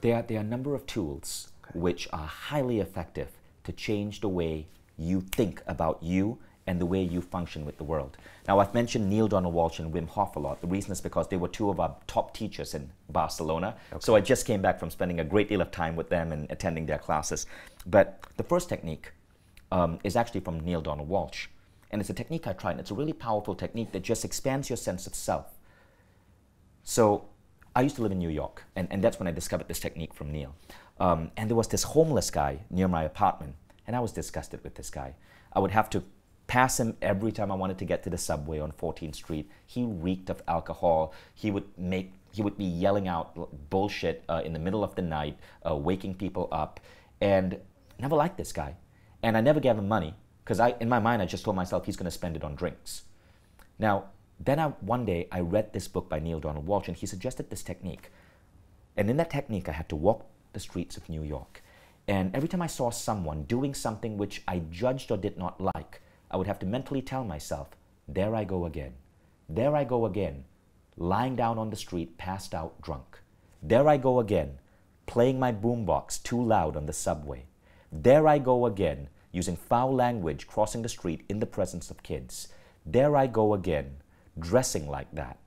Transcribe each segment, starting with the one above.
There are a number of tools which are highly effective to change the way you think about you and the way you function with the world. Now, I've mentioned Neil Donald Walsh and Wim Hof a lot. The reason is because they were two of our top teachers in Barcelona. Okay. So I just came back from spending a great deal of time with them and attending their classes. But the first technique is actually from Neil Donald Walsh. And it's a technique I tried, and it's a really powerful technique that just expands your sense of self. So I used to live in New York, and that's when I discovered this technique from Neil. And there was this homeless guy near my apartment, and I was disgusted with this guy. I would have to pass him every time I wanted to get to the subway on 14th Street. He reeked of alcohol. He would be yelling out bullshit in the middle of the night, waking people up, and I never liked this guy. And I never gave him money, because in my mind I just told myself he's going to spend it on drinks. Now, then one day I read this book by Neil Donald Walsh, and he suggested this technique. And in that technique I had to walk the streets of New York. And every time I saw someone doing something which I judged or did not like, I would have to mentally tell myself, there I go again. There I go again, lying down on the street, passed out, drunk. There I go again, playing my boombox too loud on the subway. There I go again, using foul language, crossing the street in the presence of kids. There I go again, dressing like that.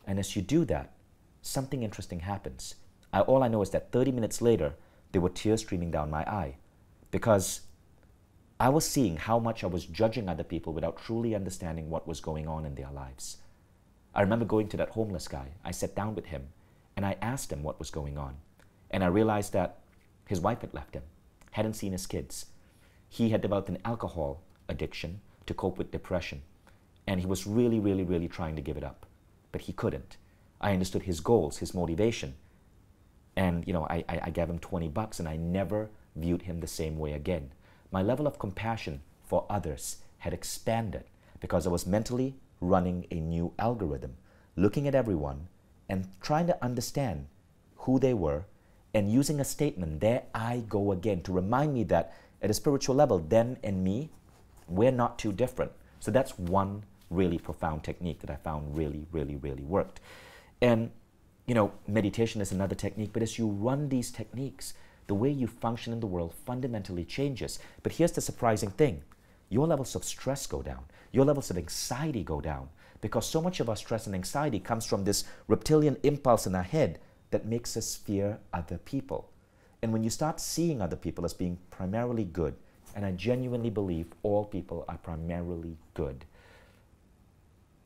And as you do that, something interesting happens. All I know is that 30 minutes later, there were tears streaming down my eye, because I was seeing how much I was judging other people without truly understanding what was going on in their lives. I remember going to that homeless guy. I sat down with him and I asked him what was going on. And I realized that his wife had left him, hadn't seen his kids. He had developed an alcohol addiction to cope with depression. And he was really, really, really trying to give it up. But he couldn't. I understood his goals, his motivation. And I gave him $20 and I never viewed him the same way again. My level of compassion for others had expanded because I was mentally running a new algorithm, looking at everyone and trying to understand who they were and using a statement, there I go again, to remind me that at a spiritual level, them and me, we're not too different. So that's one really profound technique that I found really, really, really worked. And, meditation is another technique, but as you run these techniques, the way you function in the world fundamentally changes. But here's the surprising thing. Your levels of stress go down. Your levels of anxiety go down, because so much of our stress and anxiety comes from this reptilian impulse in our head that makes us fear other people. And when you start seeing other people as being primarily good, and I genuinely believe all people are primarily good,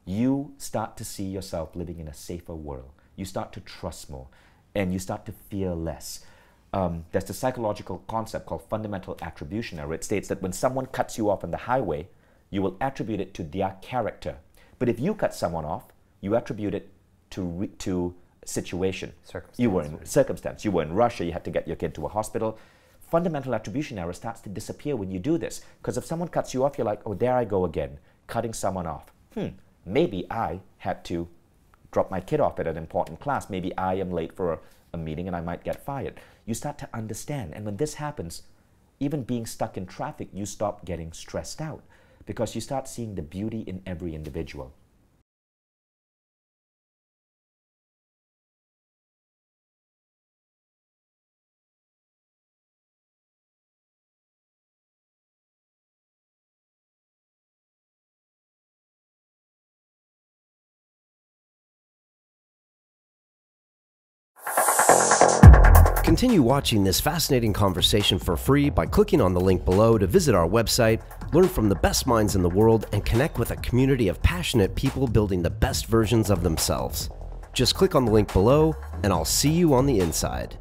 you start to see yourself living in a safer world. You start to trust more, and you start to fear less. There's the psychological concept called fundamental attribution error. It states that when someone cuts you off on the highway, you will attribute it to their character. But if you cut someone off, you attribute it to situation. Circumstance. You were in Russia, you had to get your kid to a hospital. Fundamental attribution error starts to disappear when you do this. Because if someone cuts you off, you're like, oh, there I go again, cutting someone off. Maybe I had to drop my kid off at an important class. Maybe I am late for a meeting and I might get fired. You start to understand. And when this happens, even being stuck in traffic, you stop getting stressed out because you start seeing the beauty in every individual. Continue watching this fascinating conversation for free by clicking on the link below to visit our website, learn from the best minds in the world, and connect with a community of passionate people building the best versions of themselves. Just click on the link below, and I'll see you on the inside.